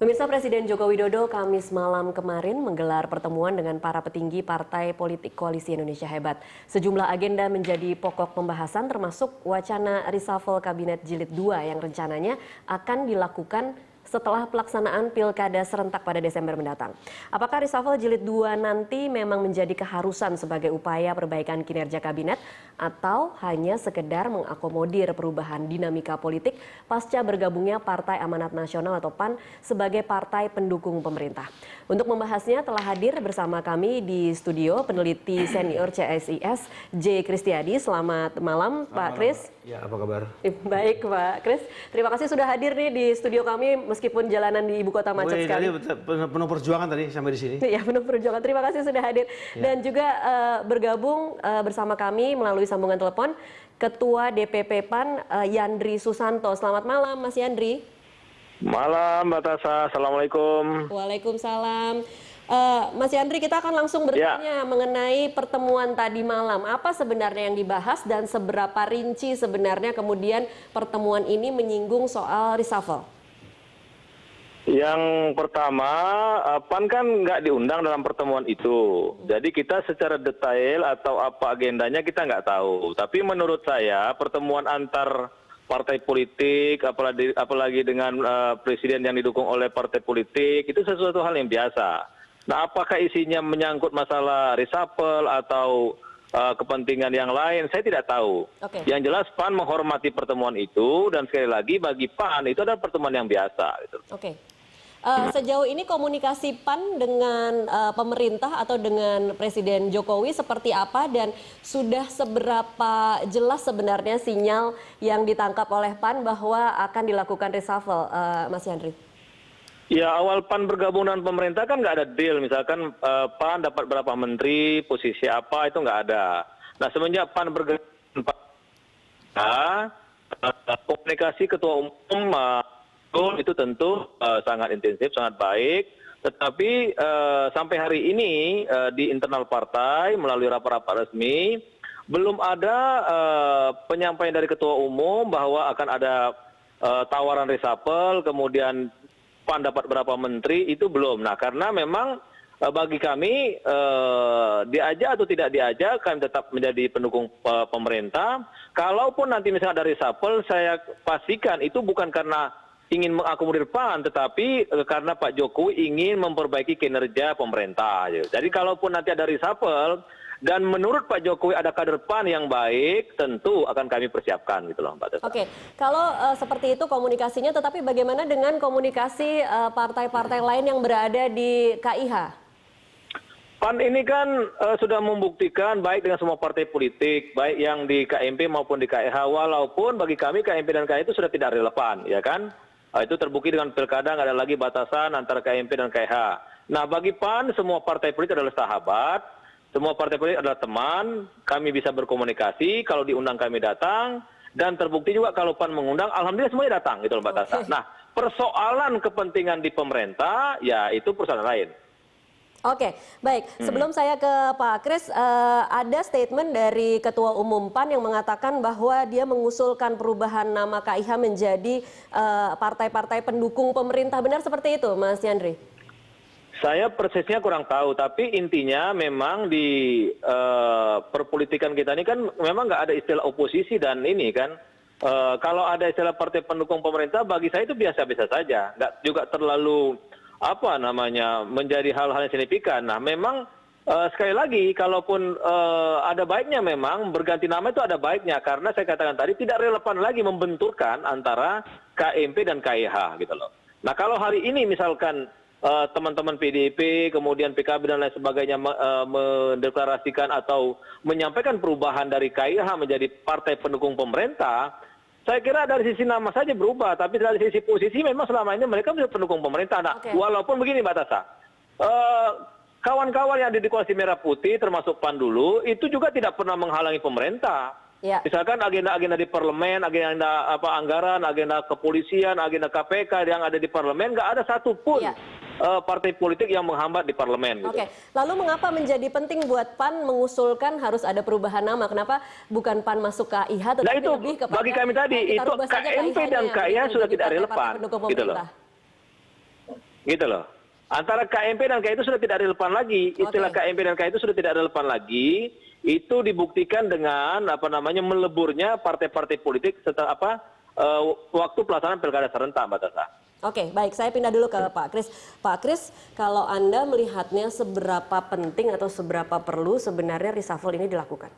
Pemirsa, Presiden Joko Widodo Kamis malam kemarin menggelar pertemuan dengan para petinggi Partai Politik Koalisi Indonesia Hebat. Sejumlah agenda menjadi pokok pembahasan termasuk wacana reshuffle Kabinet Jilid 2 yang rencananya akan dilakukan setelah pelaksanaan Pilkada serentak pada Desember mendatang. Apakah reshuffle Jilid 2 nanti memang menjadi keharusan sebagai upaya perbaikan kinerja kabinet atau hanya sekedar mengakomodir perubahan dinamika politik pasca bergabungnya Partai Amanat Nasional atau PAN sebagai partai pendukung pemerintah? Untuk membahasnya telah hadir bersama kami di studio peneliti senior CSIS J. Kristiadi. Selamat malam Pak Kris. Ya, apa kabar? Baik Pak Kris, terima kasih sudah hadir nih di studio kami meskipun jalanan di ibu kota macet sekali. Penuh perjuangan tadi sampai di sini. Ya, penuh perjuangan. Terima kasih sudah hadir. Ya. Dan juga bergabung bersama kami melalui sambungan telepon Ketua DPP PAN Yandri Susanto. Selamat malam Mas Yandri. Malam Mbak Tasha, Assalamualaikum. Waalaikumsalam. Mas Yandri, kita akan langsung bertanya mengenai pertemuan tadi malam. Apa sebenarnya yang dibahas dan seberapa rinci sebenarnya kemudian pertemuan ini menyinggung soal reshuffle? Yang pertama, PAN kan nggak diundang dalam pertemuan itu. Jadi kita secara detail atau apa agendanya kita nggak tahu. Tapi menurut saya pertemuan antar partai politik, apalagi dengan presiden yang didukung oleh partai politik, itu sesuatu hal yang biasa. Nah, apakah isinya menyangkut masalah reshuffle atau kepentingan yang lain, saya tidak tahu. Yang jelas PAN menghormati pertemuan itu dan sekali lagi bagi PAN itu adalah pertemuan yang biasa. Gitu. Sejauh ini komunikasi PAN dengan pemerintah atau dengan Presiden Jokowi seperti apa dan sudah seberapa jelas sebenarnya sinyal yang ditangkap oleh PAN bahwa akan dilakukan reshuffle, Mas Yandri? Ya, awal PAN bergabung dengan pemerintah kan nggak ada deal, misalkan PAN dapat berapa menteri, posisi apa, itu nggak ada. Nah, semenjak PAN bergabung komunikasi ketua umum itu tentu sangat intensif, sangat baik. Tetapi sampai hari ini di internal partai melalui rapat-rapat resmi, belum ada penyampaian dari ketua umum bahwa akan ada tawaran reshuffle, kemudian PAN dapat berapa menteri, itu belum. Nah, karena memang bagi kami diajak atau tidak diajak, kami tetap menjadi pendukung pemerintah. Kalaupun nanti misalnya ada reshuffle, saya pastikan itu bukan karena ingin mengakomodir PAN, tetapi karena Pak Jokowi ingin memperbaiki kinerja pemerintah. Jadi kalaupun nanti ada reshuffle, dan menurut Pak Jokowi ada kader PAN yang baik, tentu akan kami persiapkan gitu loh, Mbak Tasha. Oke, kalau seperti itu komunikasinya, tetapi bagaimana dengan komunikasi partai-partai lain yang berada di KIH? PAN ini kan sudah membuktikan baik dengan semua partai politik, baik yang di KMP maupun di KIH, walaupun bagi kami KMP dan KIH itu sudah tidak relevan, ya kan? Itu terbukti dengan pilkada, nggak ada lagi batasan antara KMP dan KIH. Nah, bagi PAN semua partai politik adalah sahabat. Semua partai politik adalah teman, kami bisa berkomunikasi, kalau diundang kami datang, dan terbukti juga kalau PAN mengundang, alhamdulillah semuanya datang, gitu loh Mbak Tasha. Nah, persoalan kepentingan di pemerintah, ya itu persoalan lain. Oke, baik. Sebelum saya ke Pak Kris, ada statement dari Ketua Umum PAN yang mengatakan bahwa dia mengusulkan perubahan nama KIH menjadi partai-partai pendukung pemerintah. Benar seperti itu, Mas Yandri? Saya persisnya kurang tahu, tapi intinya memang di perpolitikan kita ini kan memang nggak ada istilah oposisi dan ini kan. Kalau ada istilah partai pendukung pemerintah, bagi saya itu biasa-biasa saja. Nggak juga terlalu menjadi hal-hal yang signifikan. Nah, memang sekali lagi, kalaupun ada baiknya memang berganti nama itu ada baiknya. Karena saya katakan tadi tidak relevan lagi membenturkan antara KMP dan KIH gitu loh. Nah, kalau hari ini misalkan teman-teman PDIP, kemudian PKB dan lain sebagainya mendeklarasikan atau menyampaikan perubahan dari KIH menjadi partai pendukung pemerintah, saya kira dari sisi nama saja berubah, tapi dari sisi posisi memang selama ini mereka menjadi pendukung pemerintah. Nah, walaupun begini Mbak Tasha, kawan-kawan yang ada di Koalisi Merah Putih termasuk PAN dulu, itu juga tidak pernah menghalangi pemerintah. Misalkan agenda-agenda di parlemen, agenda anggaran, agenda kepolisian, agenda KPK yang ada di parlemen, nggak ada satupun partai politik yang menghambat di parlemen. Gitu. Lalu mengapa menjadi penting buat PAN mengusulkan harus ada perubahan nama? Kenapa bukan PAN masuk ke KIH, tetapi lebih kepada bagi kami tadi itu KMP dan KIH sudah tidak relevan, gitu loh. Gitu loh. Antara KMP dan KI itu sudah tidak relevan lagi. Istilah KMP dan KI itu sudah tidak relevan lagi. Itu dibuktikan dengan meleburnya partai-partai politik setelah waktu pelaksanaan pilkada serentak, Mbak Tata. Oke, baik. Saya pindah dulu ke Pak Kris. Pak Kris, kalau Anda melihatnya seberapa penting atau seberapa perlu sebenarnya reshuffle ini dilakukan?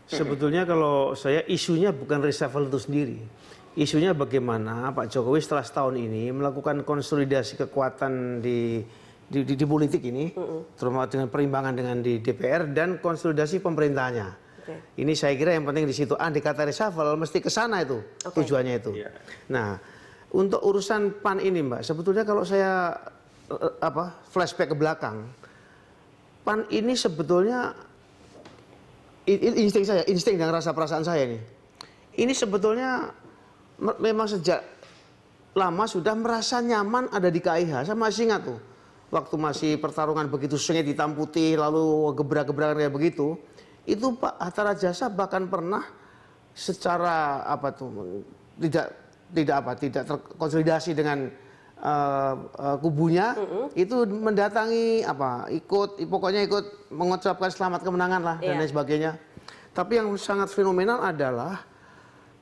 Sebetulnya kalau saya isunya bukan reshuffle itu sendiri. Isunya bagaimana Pak Jokowi setelah setahun ini melakukan konsolidasi kekuatan di politik ini, terutama dengan perimbangan dengan di DPR dan konsolidasi pemerintahnya. Ini saya kira yang penting di situ. Andai kata reshuffle mesti ke sana itu tujuannya itu. Nah, untuk urusan PAN ini Mbak, sebetulnya kalau saya flashback ke belakang, PAN ini sebetulnya insting dan rasa perasaan saya nih. Ini sebetulnya memang sejak lama sudah merasa nyaman ada di KIH. Saya masih ingat tuh, waktu masih pertarungan begitu sengit hitam putih, lalu gebrak-gebrakan kayak begitu, itu Pak Hatta Rajasa bahkan pernah secara tidak terkonsolidasi dengan kubunya, itu mendatangi pokoknya ikut mengucapkan selamat kemenangan lah dan lain sebagainya. Tapi yang sangat fenomenal adalah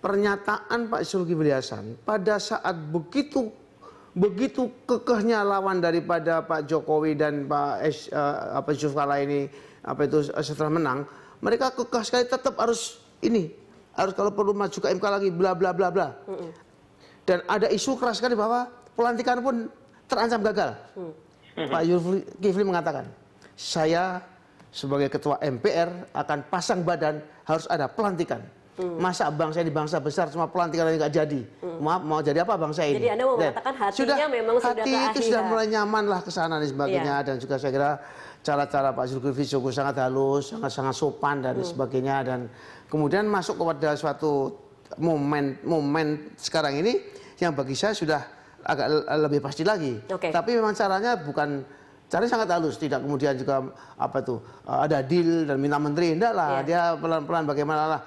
pernyataan Pak Zulkifli Hasan pada saat begitu kekehnya lawan daripada Pak Jokowi dan Pak Yusuf Kala ini setelah menang, mereka kekeh sekali tetap harus kalau perlu maju ke MK lagi bla bla bla bla. Dan ada isu keras sekali bahwa pelantikan pun terancam gagal. Pak Zulkifli mengatakan, saya sebagai ketua MPR akan pasang badan harus ada pelantikan. Masa bangsa ini bangsa besar cuma pelantikan aja nggak jadi. Mau jadi apa bangsa ini? Jadi Anda mau mengatakan hatinya memang sudah ke hati itu sudah mulai nyaman lah ke sana dan sebagainya. Dan juga saya kira cara-cara Pak Zulkifli sangat halus, sangat sopan dan sebagainya. Dan kemudian masuk kepada suatu momen sekarang ini yang bagi saya sudah agak lebih pasti lagi. Tapi memang caranya caranya sangat halus, tidak kemudian juga ada deal dan minta menteri, enggak lah. Dia pelan-pelan bagaimana lah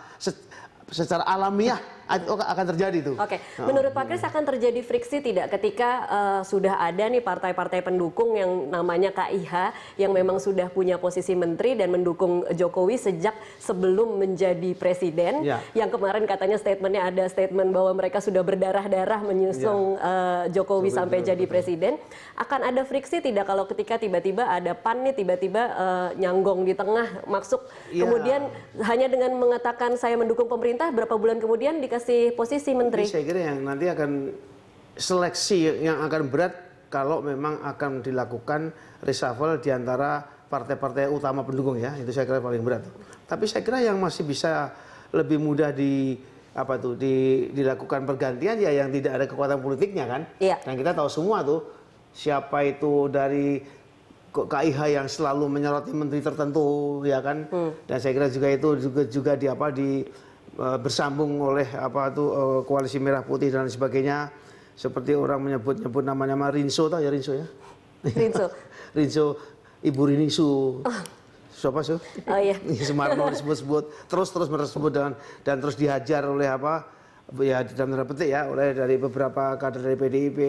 secara alamiah akan terjadi itu. Menurut Pak Kris akan terjadi friksi tidak ketika sudah ada nih partai-partai pendukung yang namanya KIH yang memang sudah punya posisi menteri dan mendukung Jokowi sejak sebelum menjadi presiden, yang kemarin katanya ada statement bahwa mereka sudah berdarah-darah menyusung Jokowi sampai jadi presiden. Akan ada friksi tidak kalau ketika tiba-tiba ada PAN nih tiba-tiba nyanggong di tengah masuk, kemudian hanya dengan mengatakan saya mendukung pemerintah, berapa bulan kemudian dikasih posisi menteri. Ini saya kira yang nanti akan seleksi yang akan berat kalau memang akan dilakukan reshuffle di antara partai-partai utama pendukung ya. Itu saya kira paling berat. Tapi saya kira yang masih bisa lebih mudah dilakukan pergantian ya yang tidak ada kekuatan politiknya kan. Dan kita tahu semua tuh siapa itu dari KIH yang selalu menyoroti menteri tertentu ya kan. Dan saya kira juga itu juga bersambung oleh koalisi merah putih dan sebagainya, seperti orang menyebut nama Rinso, tahu ya Rinso ya? Rinso Ibu Rinisu. Siapa sih? Oh iya. Sumarno disebut terus meresebut dan terus dihajar oleh dalam tanda petik ya oleh dari beberapa kader dari PDIP.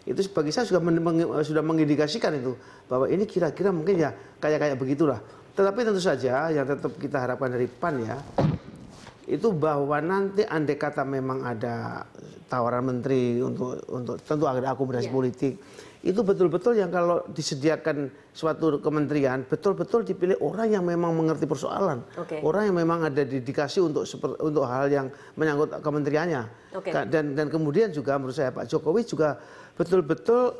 Itu bagi saya sudah mengindikasikan itu bahwa ini kira-kira mungkin ya kayak begitulah. Tetapi tentu saja yang tetap kita harapkan dari PAN ya, itu bahwa nanti andai kata memang ada tawaran menteri untuk tentu ada akomodasi politik, itu betul-betul yang kalau disediakan suatu kementerian betul-betul dipilih orang yang memang mengerti persoalan, orang yang memang ada dedikasi untuk hal yang menyangkut kementeriannya. Dan kemudian juga menurut saya Pak Jokowi juga betul-betul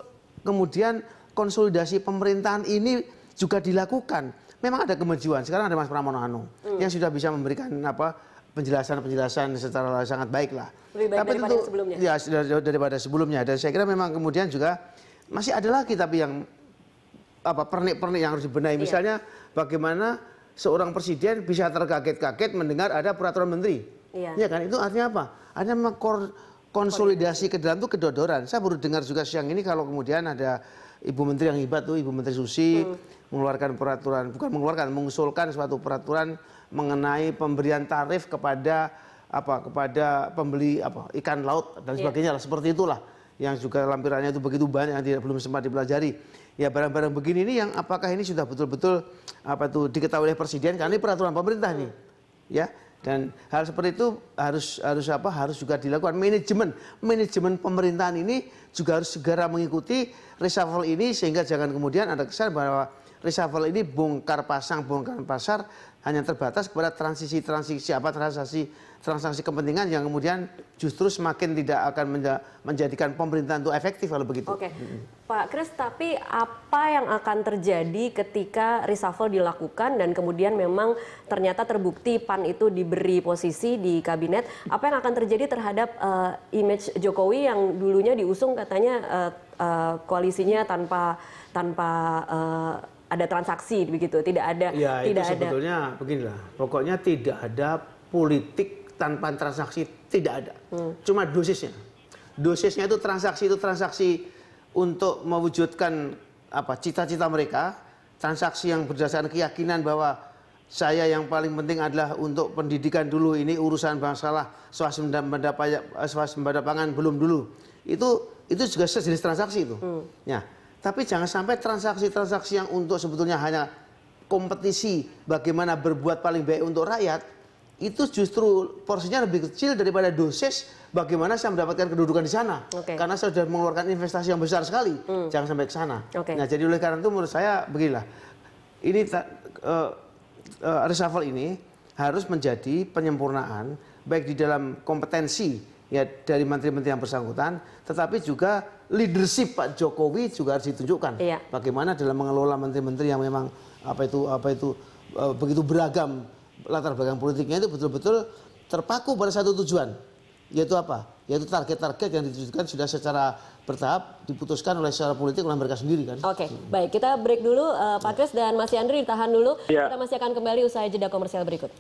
kemudian konsolidasi pemerintahan ini juga dilakukan. Memang ada kemajuan. Sekarang ada Mas Pramono Anung yang sudah bisa memberikan penjelasan secara sangat baik lah. Lebih baik daripada sebelumnya. Ya, daripada sebelumnya. Dan saya kira memang kemudian juga masih ada lagi tapi yang pernik-pernik yang harus dibenahi. Misalnya bagaimana seorang presiden bisa terkaget-kaget mendengar ada peraturan menteri. Ya kan, itu artinya apa? Artinya memang konsolidasi ke dalam itu kedodoran. Saya baru dengar juga siang ini kalau kemudian ada Ibu Menteri yang hebat tuh, Ibu Menteri Susi mengusulkan suatu peraturan mengenai pemberian tarif kepada pembeli ikan laut dan sebagainya lah, seperti itulah yang juga lampirannya itu begitu banyak yang belum sempat dipelajari. Ya barang-barang begini ini yang apakah ini sudah betul-betul diketahui oleh presiden karena ini peraturan pemerintah nih. Ya. Dan hal seperti itu harus juga dilakukan. Manajemen pemerintahan ini juga harus segera mengikuti reshuffle ini sehingga jangan kemudian ada kesan bahwa reshuffle ini bongkar pasang hanya terbatas kepada transaksi kepentingan yang kemudian justru semakin tidak akan menjadikan pemerintahan itu efektif kalau begitu. Oke, Pak Kris, tapi apa yang akan terjadi ketika reshuffle dilakukan dan kemudian memang ternyata terbukti PAN itu diberi posisi di kabinet, apa yang akan terjadi terhadap image Jokowi yang dulunya diusung katanya koalisinya tanpa ada transaksi begitu, tidak ada. Ya itu sebetulnya beginilah, pokoknya tidak ada politik tanpa transaksi, tidak ada. Cuma dosisnya. Dosisnya itu transaksi untuk mewujudkan cita-cita mereka, transaksi yang berdasarkan keyakinan bahwa saya yang paling penting adalah untuk pendidikan dulu, ini urusan bangsalah, swasembada pangan belum dulu. Itu juga sejenis transaksi itu. Ya. Tapi jangan sampai transaksi-transaksi yang untuk sebetulnya hanya kompetisi bagaimana berbuat paling baik untuk rakyat, itu justru porsinya lebih kecil daripada dosis bagaimana saya mendapatkan kedudukan di sana. Karena saya sudah mengeluarkan investasi yang besar sekali. Jangan sampai ke sana. Nah, jadi oleh karena itu menurut saya beginilah. Ini reshuffle ini harus menjadi penyempurnaan baik di dalam kompetensi ya dari menteri-menteri yang bersangkutan, tetapi juga leadership Pak Jokowi juga harus ditunjukkan. Iya. Bagaimana dalam mengelola menteri-menteri yang memang begitu beragam latar belakang politiknya itu betul-betul terpaku pada satu tujuan, yaitu apa? Yaitu target-target yang ditujukan sudah secara bertahap diputuskan oleh secara politik oleh mereka sendiri kan. Oke, baik, kita break dulu Pak Kris dan Mas Yandri, tahan dulu. Ya. Kita masih akan kembali usai jeda komersial berikut.